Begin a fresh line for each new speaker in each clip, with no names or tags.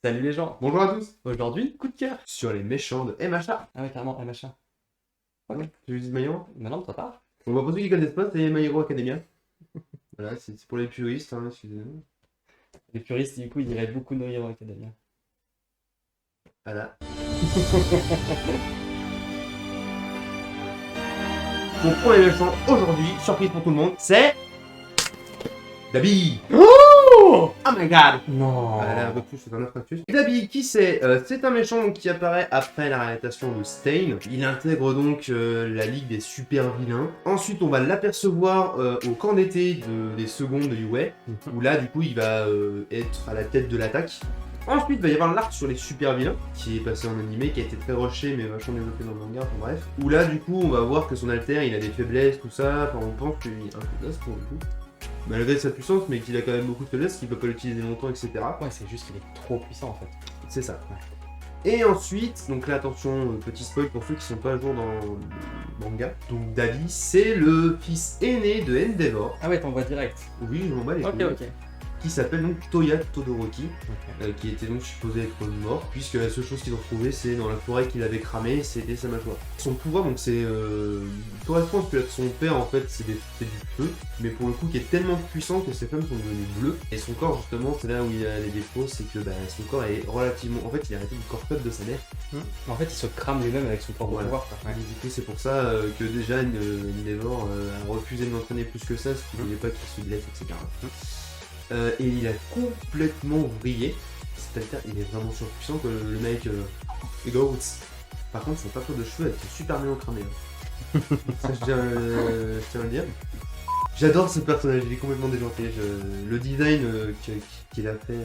Salut les gens.
Bonjour à tous.
Aujourd'hui, coup de cœur.
Sur les méchants de MHA.
Ah ouais, carrément, un machin. Ok.
Tu dis My Hero.
Maintenant, toi part.
On va pour ceux qui connaissent pas, c'est My Hero Academia. Voilà, c'est pour les puristes, hein, excusez-nous.
Les puristes, du coup, ils diraient beaucoup No Hero Academia.
Voilà. Mon premier méchant aujourd'hui, surprise pour tout le monde, c'est... Dabi.
Oh
my god.
Non.
Voilà, un peu plus, c'est un autre factus. Dabi, qui c'est C'est un méchant donc, qui apparaît après la réalisation de Stain. Il intègre donc la Ligue des super vilains. Ensuite, on va l'apercevoir au camp d'été des secondes de Yue, où là, du coup, il va être à la tête de l'attaque. Ensuite, il va y avoir l'arc sur les super vilains, qui est passé en animé, qui a été très rushé, mais vachement développé dans le manga, enfin bref. Où là, du coup, on va voir que son alter, il a des faiblesses, tout ça, enfin, on pense qu'il est un peu naze pour le coup. Malgré sa puissance, mais qu'il a quand même beaucoup de faiblesses, qu'il peut pas l'utiliser longtemps, etc.
Ouais, c'est juste qu'il est trop puissant en fait.
C'est ça. Et ensuite, donc là attention, petit spoil pour ceux qui sont pas à jour dans le manga. Donc Dabi, c'est le fils aîné de Endeavor.
Ah ouais, t'en vois direct.
Oui, je m'en bats les
Ok,
couilles.
ok.
Qui s'appelle donc Toya Todoroki,
Ok.
qui était donc supposé être mort, puisque la seule chose qu'ils ont trouvé, c'est dans la forêt qu'il avait cramé, c'était sa mâchoire. Son pouvoir, donc c'est correspond à ce que son père en fait, c'est du feu, mais pour le coup qui est tellement puissant que ses flammes sont devenues bleues, et son corps justement, c'est là où il a les défauts, c'est que son corps est relativement, en fait il a arrêté du corps cut de sa mère.
En fait, il se crame lui-même avec son corps de
Voilà.
pouvoir. Quoi. Ouais.
Et du coup c'est pour ça que déjà Endeavor a refusé de l'entraîner plus que ça, parce qu'il voulait pas qu'il se blesse, etc. Et il a complètement vrillé. Cet alter, il est vraiment surpuissant que le mec goes. Par contre, son tatouage de cheveux a été super bien cramé. Hein. Ça, je tiens à le dire. J'adore ce personnage, il est complètement déjanté. Le design qu'il a fait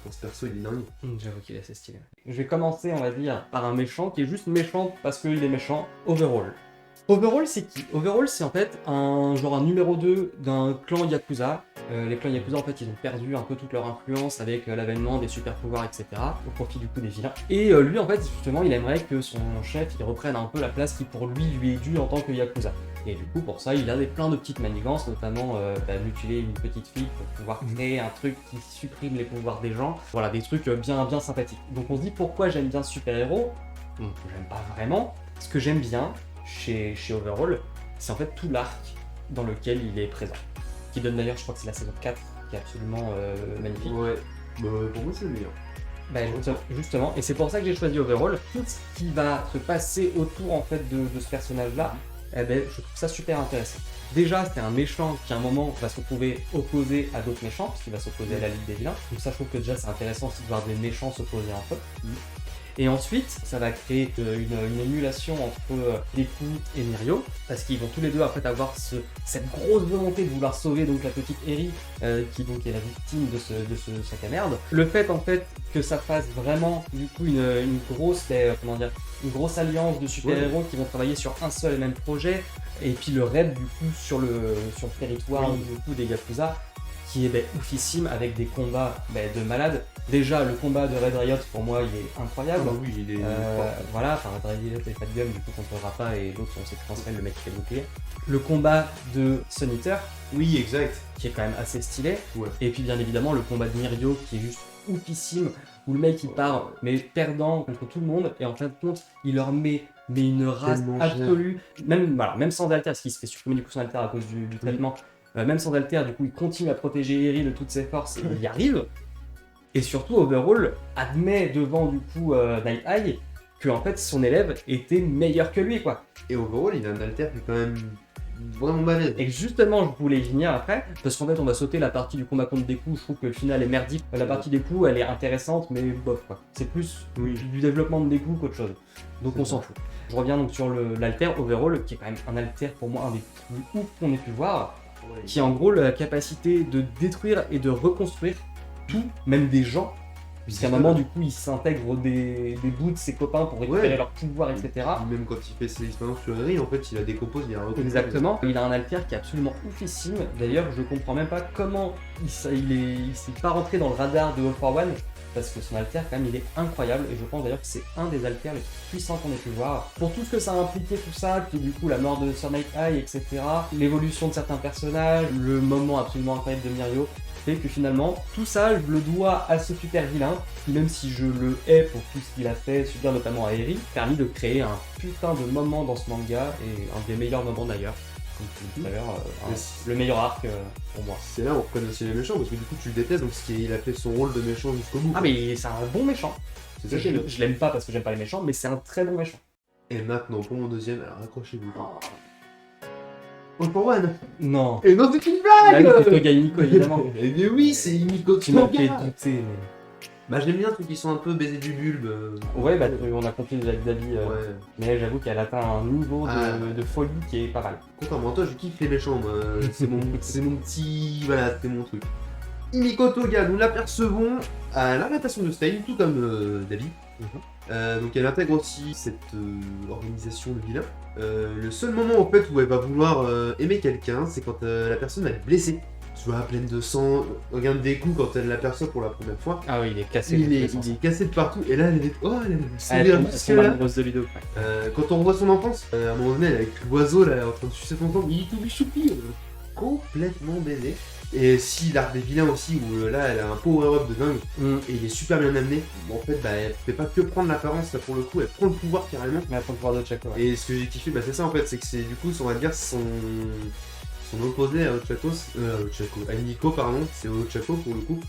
pour ce perso, il est dingue.
J'avoue qu'il est assez stylé. Je vais commencer, on va dire, par un méchant qui est juste méchant parce qu'il est méchant. Overall. Overall, c'est qui? Overall, c'est en fait un numéro 2 d'un clan Yakuza. Les clans Yakuza, en fait, ils ont perdu un peu toute leur influence avec l'avènement des super pouvoirs, etc. au profit du coup des vilains. Et lui, en fait, justement, il aimerait que son chef, il reprenne un peu la place qui pour lui est due en tant que Yakuza. Et du coup, pour ça, il a plein de petites manigances, notamment mutiler une petite fille pour pouvoir créer un truc qui supprime les pouvoirs des gens. Voilà, des trucs bien sympathiques. Donc on se dit pourquoi j'aime bien ce super-héros. Donc j'aime pas vraiment. Ce que j'aime bien chez Overall, c'est en fait tout l'arc dans lequel il est présent. Qui donne d'ailleurs, je crois que c'est la saison 4, qui est absolument magnifique.
Ouais, pour moi c'est le meilleur.
Bah, justement, et c'est pour ça que j'ai choisi Overall. Tout ce qui va se passer autour en fait de ce personnage-là, eh ben, je trouve ça super intéressant. Déjà, c'est un méchant qui à un moment va se retrouver opposé à d'autres méchants, puisqu'il va s'opposer à la Ligue des Vilains. Donc ça, je trouve que déjà c'est intéressant aussi de voir des méchants s'opposer entre eux. Et ensuite, ça va créer une émulation entre Deku et Mirio, parce qu'ils vont tous les deux en fait avoir cette grosse volonté de vouloir sauver donc la petite Eri, qui donc est la victime de ce sac à merde. Le fait en fait que ça fasse vraiment du coup une grosse alliance de super-héros qui vont travailler sur un seul et même projet, et puis le raid du coup sur le territoire du coup des Yakuza, qui est oufissime avec des combats de malades. Déjà, le combat de Red Riot, pour moi, il est incroyable.
Ah oui, il est
voilà, enfin, Red Riot et Fat Gum, du coup, contre Rappa et l'autre, on sait que transmet le mec qui fait bouclier. Le combat de Sun Eater,
oui, exact.
qui est quand même assez stylé.
Ouais.
Et puis, bien évidemment, le combat de Mirio, qui est juste oufissime, où le mec, il part, mais perdant contre tout le monde, et en fin de compte, il leur met une race absolue. Même sans alter, parce qu'il se fait supprimer du coup son alter à cause du traitement. Même sans alter, du coup, il continue à protéger Eri de toutes ses forces et il y arrive. Et surtout, Overall admet devant du coup Night Eye que en fait son élève était meilleur que lui, quoi.
Et overall, il a un alter qui est quand même vraiment balèze.
Et justement, je voulais y venir après, parce qu'en fait, on va sauter la partie du combat contre Deku. Je trouve que le final est merdique. La partie Deku, elle est intéressante, mais bof, quoi. C'est plus du développement de Deku qu'autre chose. Donc on s'en fout. Je reviens donc sur l'alter Overall, qui est quand même un alter pour moi un des plus ouf qu'on ait pu voir. Qui a en gros la capacité de détruire et de reconstruire tout, même des gens, puisqu'à un moment du coup il s'intègre des bouts de ses copains pour récupérer leur pouvoir, etc.
Même quand il fait ses expériences sur Eri, en fait il la décompose, il la recompose.
Exactement, il a un alter qui est absolument oufissime. D'ailleurs je comprends même pas comment il s'est pas rentré dans le radar de All for One, parce que son alter quand même il est incroyable, et je pense d'ailleurs que c'est un des alters les plus puissants qu'on ait pu voir. Pour tout ce que ça a impliqué, tout ça, puis du coup la mort de Sir Night Eye, etc., l'évolution de certains personnages, le moment absolument incroyable de Mirio, fait que finalement, tout ça, je le dois à ce super vilain, qui même si je le hais pour tout ce qu'il a fait, subir notamment à Eri, permis de créer un putain de moment dans ce manga, et un des meilleurs moments d'ailleurs, comme tu dis tout à l'heure, le meilleur arc pour moi.
C'est là où on reconnaît aussi les méchants, parce que du coup tu le détestes, donc il a fait son rôle de méchant jusqu'au bout.
Ah mais c'est un bon méchant.
C'est ça qui est bien.
Je l'aime pas parce que j'aime pas les méchants, mais c'est un très bon méchant.
Et maintenant pour mon deuxième, alors accrochez-vous. All for One.
Non.
Et non, c'est une
Là,
blague.
c'est Toga Himiko, évidemment.
Eh bien oui, c'est Himiko
Tu m'as fait
Toga.
douter, mais...
Bah j'aime bien ceux qui sont un peu baisés du bulbe.
Ouais, bah on a compris déjà Dabi,
Ouais.
mais j'avoue qu'elle atteint un niveau de folie qui est pas mal.
Contrairement à toi, je kiffe les méchants, moi. C'est mon petit... Voilà, c'est mon truc. Himiko Toga, nous l'apercevons à l'arrestation de Stein, tout comme Dabi. Donc elle intègre aussi cette organisation de vilains. Le seul moment en fait où elle va vouloir aimer quelqu'un, c'est quand la personne va être blessée. Tu vois, pleine de sang, regarde des coups quand elle l'aperçoit pour la première fois.
Ah oui, il est cassé.
Il est cassé de partout, et là elle est... Oh, elle
Elle
est
tombe amoureuse de Ludo.
quand on revoit son enfance, à un moment donné, elle est avec l'oiseau là, en train de sucer son temps, il est tout choupi, complètement baisé. Et si l'arc des vilains aussi, où là elle a un power-up de dingue, et il est super bien amené, en fait bah, elle fait pas que prendre l'apparence là pour le coup, elle prend le pouvoir carrément.
Mais elle prend le pouvoir de Ochako, ouais.
Et ce que j'ai kiffé, bah, c'est ça en fait, c'est que c'est du coup, on va dire son opposé à à Himiko, pardon, c'est Ochako pour le coup.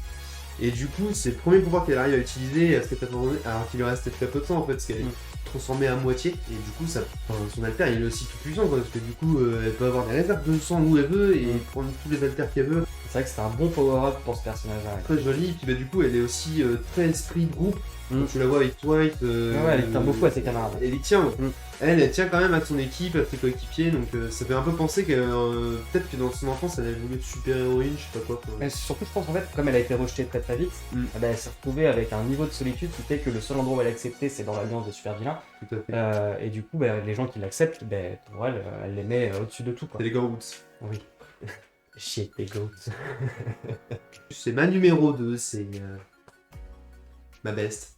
Et du coup, c'est le premier pouvoir qu'elle arrive à utiliser à cette alors qu'il lui restait très peu de temps en fait, parce qu'elle est transformée à moitié. Et du coup, son alter il est aussi tout puissant quoi, parce que du coup, elle peut avoir des réserves de sang où elle veut et prendre tous les alters qu'elle veut.
C'est vrai que c'est un bon power-up pour ce personnage-là. Ouais.
Très joli, et puis bah, du coup, elle est aussi très esprit de groupe. Quand tu la vois avec Twilight.
Ouais, elle tient beaucoup à ses camarades.
Elle y tient, ouais. Elle tient quand même à son équipe, à ses coéquipiers, donc ça fait un peu penser que peut-être que dans son enfance elle avait voulu être super-héroïne, je sais pas quoi.
Mais surtout, je pense en fait, comme elle a été rejetée très très vite, elle s'est retrouvée avec un niveau de solitude qui fait que le seul endroit où elle est acceptée, c'est dans l'alliance des super vilains.
Tout à fait.
Et du coup, les gens qui l'acceptent, pour elle, elle les met au-dessus de tout.
C'est les Goats.
Oui. Shit, les Goats.
C'est ma numéro 2, c'est ma best.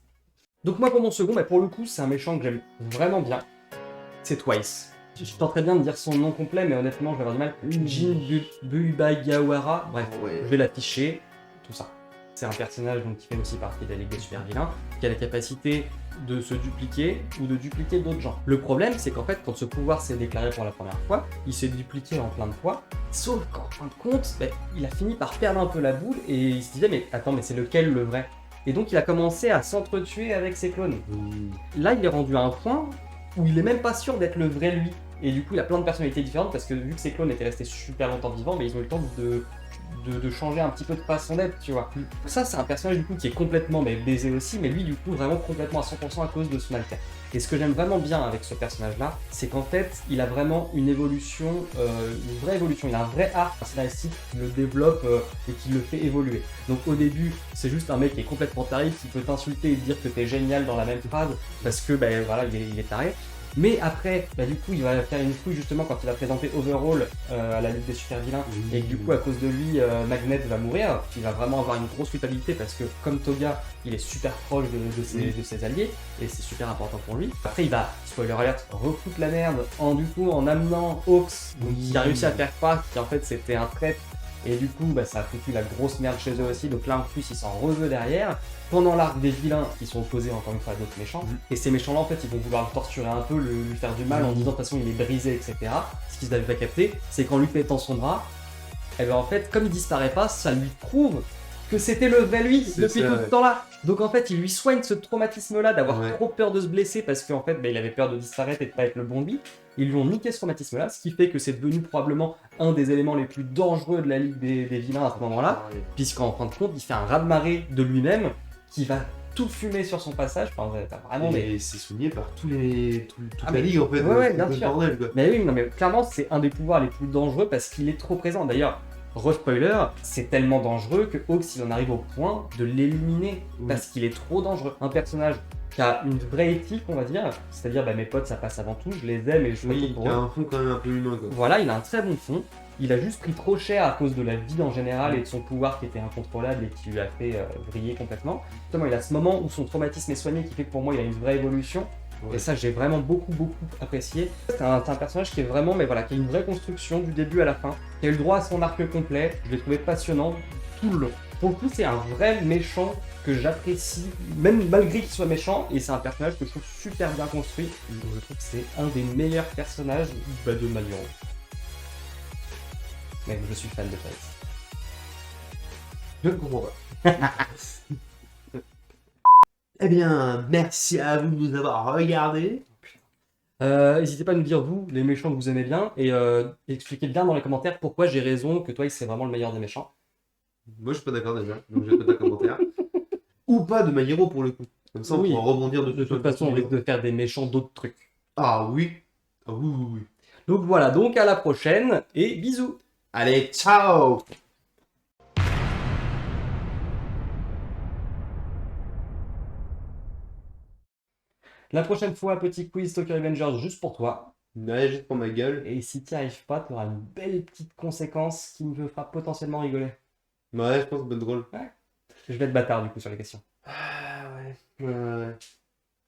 Donc moi pour mon second, pour le coup c'est un méchant que j'aime vraiment bien, c'est Twice. Je tenterais bien de dire son nom complet mais honnêtement je vais avoir du mal. Jin Buibagawara, bref, je vais l'afficher, tout ça. C'est un personnage donc, qui fait aussi partie de la Ligue des Super Vilains, qui a la capacité de se dupliquer ou de dupliquer d'autres gens. Le problème c'est qu'en fait quand ce pouvoir s'est déclaré pour la première fois, il s'est dupliqué en plein de fois, sauf qu'en fin de compte, il a fini par perdre un peu la boule et il se disait mais attends mais c'est lequel le vrai ? Et donc il a commencé à s'entretuer avec ses clones. Là il est rendu à un point où il est même pas sûr d'être le vrai lui. Et du coup il a plein de personnalités différentes parce que vu que ses clones étaient restés super longtemps vivants, ils ont eu le temps de changer un petit peu de façon d'être, tu vois. Ça c'est un personnage du coup qui est complètement baisé aussi, mais lui du coup vraiment complètement à 100% à cause de son alter. Et ce que j'aime vraiment bien avec ce personnage-là, c'est qu'en fait, il a vraiment une évolution, une vraie évolution. Il a un vrai arc scénaristique qui le développe et qui le fait évoluer. Donc au début, c'est juste un mec qui est complètement taré, qui peut t'insulter et te dire que t'es génial dans la même phrase, parce que voilà, il est taré. Mais après, du coup, il va faire une couille justement quand il va présenter Overhaul à la Ligue des Super Vilains, et que du coup, à cause de lui, Magnet va mourir. Il va vraiment avoir une grosse culpabilité parce que, comme Toga, il est super proche de ses alliés, et c'est super important pour lui. Après, il va, spoiler alert, refoutre la merde en amenant Hawks, qui a réussi à faire croire qu'en fait c'était un traître. Et du coup, ça a foutu la grosse merde chez eux aussi. Donc là, en plus, il s'en reveut derrière. Pendant l'arc des vilains, qui sont opposés encore une fois à d'autres méchants. Et ces méchants-là, en fait, ils vont vouloir le torturer un peu, lui faire du mal en disant de toute façon, il est brisé, etc. Ce qu'ils n'avaient pas capté, c'est qu'en lui pétant son bras, en fait, comme il disparaît pas, ça lui prouve que c'était le vrai lui depuis tout ce temps-là. Donc en fait, il lui soigne ce traumatisme-là d'avoir trop peur de se blesser parce qu'en fait, il avait peur de disparaître et de pas être le bon lui. Ils lui ont niqué ce traumatisme-là, ce qui fait que c'est devenu probablement un des éléments les plus dangereux de la Ligue des Vilains à ce moment-là, puisqu'en fin de compte, il fait un raz-de-marée de lui-même qui va tout fumer sur son passage. Enfin, vraiment,
et c'est soigné par toute la Ligue en fait.
Ouais, bien sûr. Bordel, quoi. Mais oui, non, mais clairement, c'est un des pouvoirs les plus dangereux parce qu'il est trop présent. D'ailleurs, spoiler, c'est tellement dangereux que Hawks il en arrive au point de l'éliminer parce qu'il est trop dangereux. Un personnage qui a une vraie éthique, on va dire, c'est-à-dire mes potes ça passe avant tout, je les aime et je fais tout pour eux.
Il a un fond quand même un peu humain quoi.
Voilà, il a un très bon fond. Il a juste pris trop cher à cause de la vie en général et de son pouvoir qui était incontrôlable et qui lui a fait vriller complètement. Justement, il a ce moment où son traumatisme est soigné qui fait que pour moi il a une vraie évolution.
Ouais.
Et ça, j'ai vraiment beaucoup apprécié. C'est un personnage qui est vraiment, mais voilà, qui a une vraie construction du début à la fin, qui a eu le droit à son arc complet. Je l'ai trouvé passionnant tout le long. Pour le coup, c'est un vrai méchant que j'apprécie, même malgré qu'il soit méchant, et c'est un personnage que je trouve super bien construit. Donc je trouve que c'est un des meilleurs personnages de My Hero. Mais je suis fan de Faith.
Je comprends pas. Eh bien, merci à vous de nous avoir regardés.
N'hésitez pas à nous dire, vous, les méchants que vous aimez bien, et expliquez bien dans les commentaires pourquoi j'ai raison que toi, c'est vraiment le meilleur des méchants.
Moi, je suis pas d'accord déjà, donc j'attends ta commentaire. Ou pas de My Hero pour le coup. Comme ça, on
Oui,
pourra rebondir dessus
de
sur
toute
le
façon, on
contenu.
risque de faire des méchants d'autres trucs.
Ah oui. Ah oui, oui, oui.
Donc voilà, donc à la prochaine, et bisous!
Allez, ciao!
La prochaine fois, petit quiz Tokyo Revengers juste pour toi.
Ouais, juste pour ma gueule.
Et si tu n'y arrives pas, tu auras une belle petite conséquence qui me fera potentiellement rigoler.
Ouais, je pense que c'est drôle.
Je vais être bâtard du coup sur les questions.
Ah ouais. Ouais.